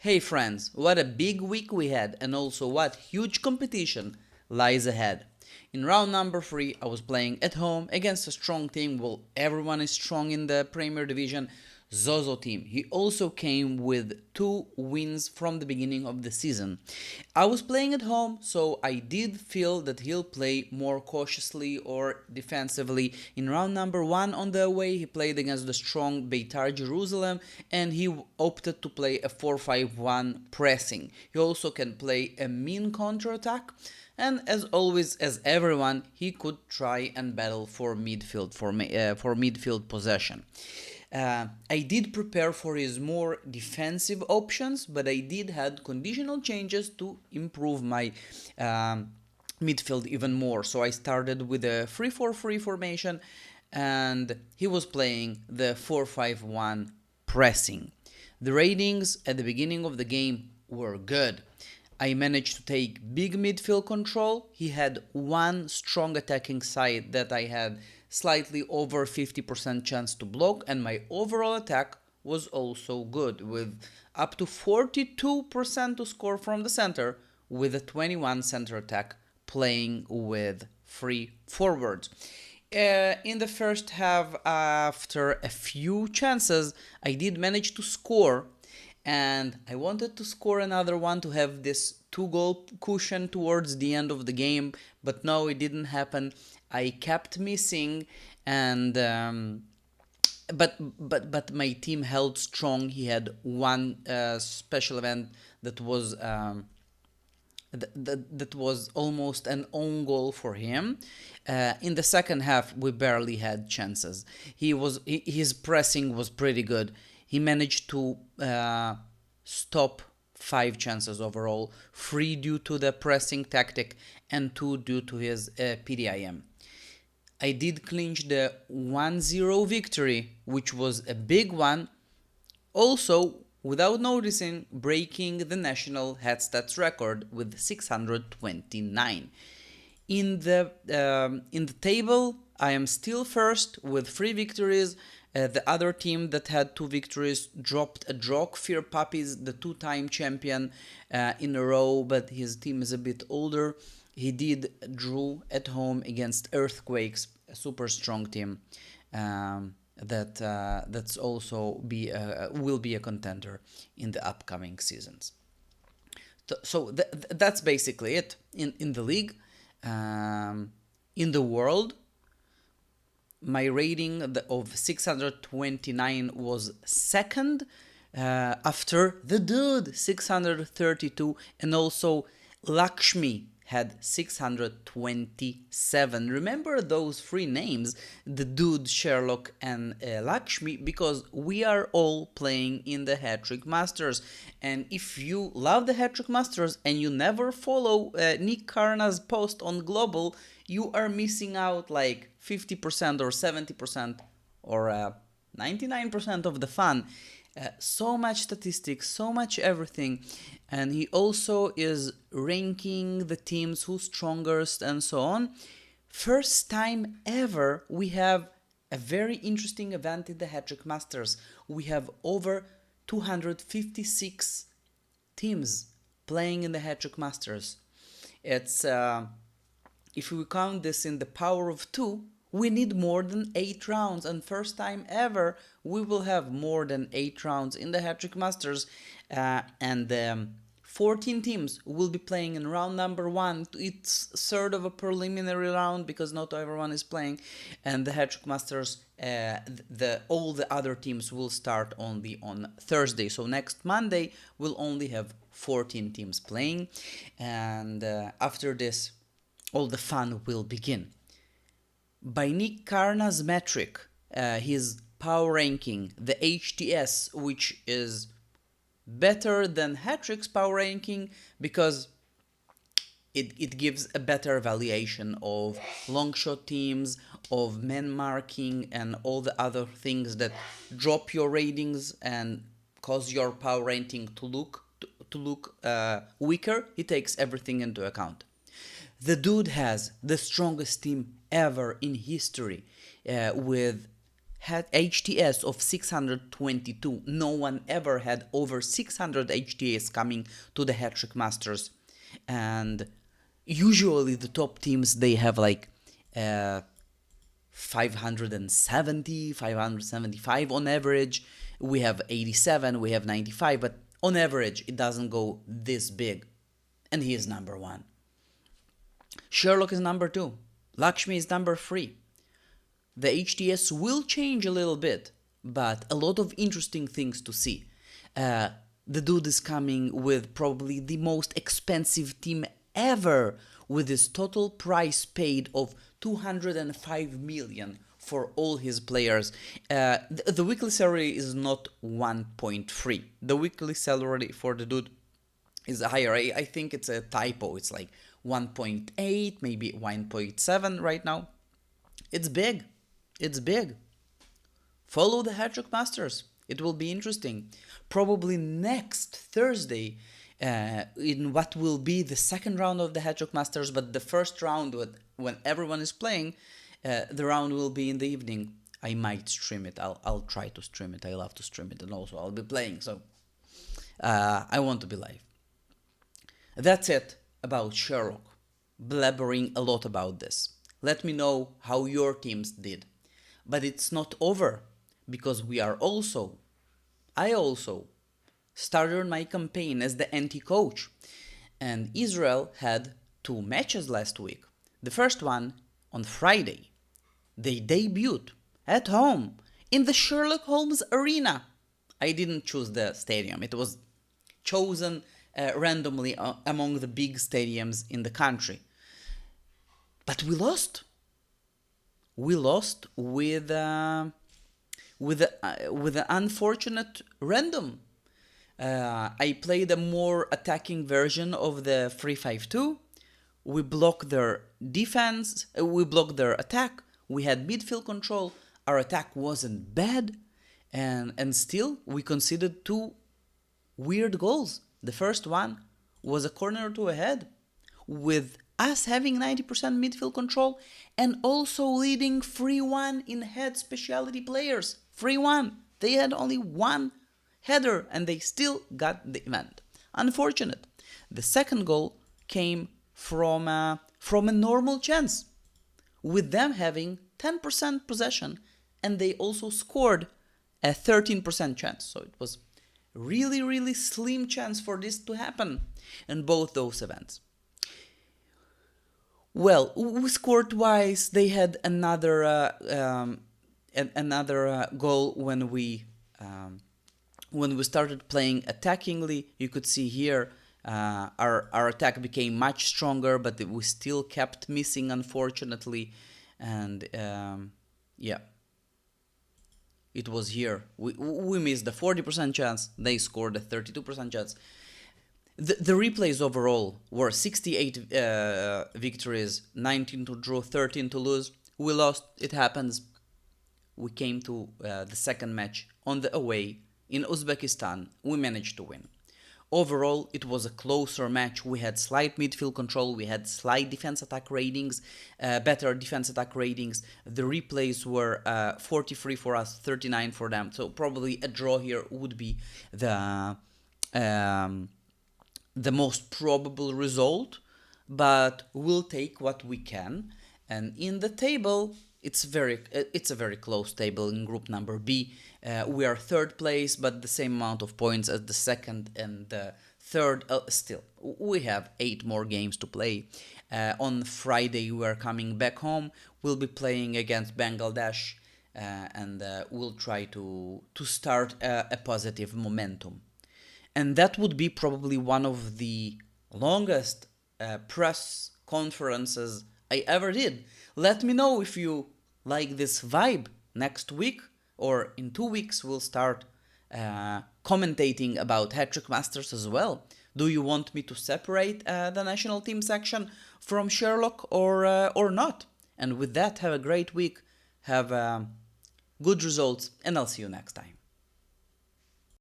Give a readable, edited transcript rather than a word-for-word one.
Hey friends, what a big week we had, and also what huge competition lies ahead. In round number 3, I was playing at home against a strong team. Well, everyone is strong in the Premier Division. Zozo team. He also came with 2 wins from the beginning of the season. I was playing at home, so I did feel that he'll play more cautiously or defensively. In round number 1 on the away, he played against the strong Beitar Jerusalem and he opted to play a 4-5-1 pressing. He also can play a mean counter-attack. And as always, as everyone, he could try and battle for midfield possession. I did prepare for his more defensive options, but I did had conditional changes to improve my midfield even more. So I started with a 3-4-3 formation, and he was playing the 4-5-1 pressing. The ratings at the beginning of the game were good. I managed to take big midfield control. He had one strong attacking side that I had slightly over 50% chance to block, and my overall attack was also good with up to 42% to score from the center with a 21 center attack playing with 3 forwards. In the first half, after a few chances, I did manage to score, and I wanted to score another one to have this 2-goal cushion towards the end of the game, but no, it didn't happen. I kept missing, and but my team held strong. He had one special event that was that was almost an own goal for him. In the second half, we barely had chances. His pressing was pretty good. He managed to stop 5 chances overall, 3 due to the pressing tactic and 2 due to his PDIM. I did clinch the 1-0 victory, which was a big one, also without noticing breaking the national hatstats record with 629. In the table, I am still first with 3 victories. The other team that had 2 victories dropped a draw. Fear Puppies, the 2-time champion in a row, but his team is a bit older. He did drew at home against Earthquakes, a super strong team that's also will be a contender in the upcoming seasons. So that's basically it in the league. In the world, my rating of 629 was second after the dude 632, and also Lakshmi had 627. Remember those 3 names, the dude, Sherlock, and Lakshmi, because we are all playing in the Hattrick Masters. And if you love the Hattrick Masters and you never follow NICKARNA's post on Global, you are missing out like 50% or 70% or 99% of the fun. So much statistics, so much everything, and he also is ranking the teams who's strongest and so on. First time ever we have a very interesting event in the Hattrick Masters. We have over 256 teams playing in the Hattrick Masters. It's if we count this in the power of 2, we need more than 8 rounds, and first time ever we will have more than 8 rounds in the Hattrick Masters, and 14 teams will be playing in round number 1. It's sort of a preliminary round because not everyone is playing, and the Hattrick Masters, all the other teams will start only on Thursday. So next Monday we'll only have 14 teams playing, and after this, all the fun will begin. By NICKARNA's metric, his power ranking, the HTS, which is better than Hattrick's power ranking because it gives a better evaluation of long shot teams, of man marking, and all the other things that drop your ratings and cause your power ranking to look weaker. He takes everything into account. The dude has the strongest team ever in history with had HTS of 622. No one ever had over 600 HTS coming to the Hattrick Masters. And usually the top teams, they have like 570, 575 on average. We have 87, we have 95, but on average it doesn't go this big. And he is number 1. Sherlock is number 2. Lakshmi is number 3. The HTS will change a little bit, but a lot of interesting things to see. The dude is coming with probably the most expensive team ever, with his total price paid of 205 million for all his players. The weekly salary is not 1.3. The weekly salary for the dude is higher. I think it's a typo. It's like 1.8, maybe 1.7 right now. It's big. It's big. Follow the Hattrick Masters. It will be interesting. Probably next Thursday, in what will be the second round of the Hattrick Masters, but the first round, when everyone is playing, the round will be in the evening. I might stream it. I'll try to stream it. I love to stream it, and also I'll be playing. So I want to be live. That's it about Sherlock. Blabbering a lot about this. Let me know how your teams did. But it's not over, because I also started my campaign as the anti-coach. And Israel had 2 matches last week. The first one on Friday. They debuted at home in the Sherlock Holmes Arena. I didn't choose the stadium. It was chosen randomly among the big stadiums in the country. But we lost. We lost with an unfortunate random. I played a more attacking version of the 3-5-2. We blocked their defense. We blocked their attack. We had midfield control. Our attack wasn't bad, and still we conceded 2 weird goals. The first one was a corner to a head, with us having 90% midfield control and also leading 3-1 in head specialty players. 3-1. They had only 1 header and they still got the event. Unfortunate. The second goal came from a normal chance, with them having 10% possession, and they also scored a 13% chance. So it was really, really slim chance for this to happen in both those events. Well, we scored twice. They had another goal when we started playing attackingly. You could see here our attack became much stronger, but we still kept missing, unfortunately. And yeah, it was here. We missed the 40% chance. They scored a 32% chance. The replays overall were 68 victories, 19 to draw, 13 to lose. We lost. It happens. We came to the second match on the away in Uzbekistan. We managed to win. Overall, it was a closer match. We had slight midfield control. We had slight defense attack ratings, better defense attack ratings. The replays were 43 for us, 39 for them. So probably a draw here would be the most probable result, but we'll take what we can. And in the table, it's a very close table in group number B. We are third place, but the same amount of points as the second and the third. Still, we have 8 more games to play. On Friday, we are coming back home. We'll be playing against Bangladesh, and we'll try to start a positive momentum. And that would be probably one of the longest press conferences I ever did. Let me know if you like this vibe. Next week or in 2 weeks, we'll start commentating about Hattrick Masters as well. Do you want me to separate the national team section from Sherlock or not? And with that, have a great week. Have good results, and I'll see you next time.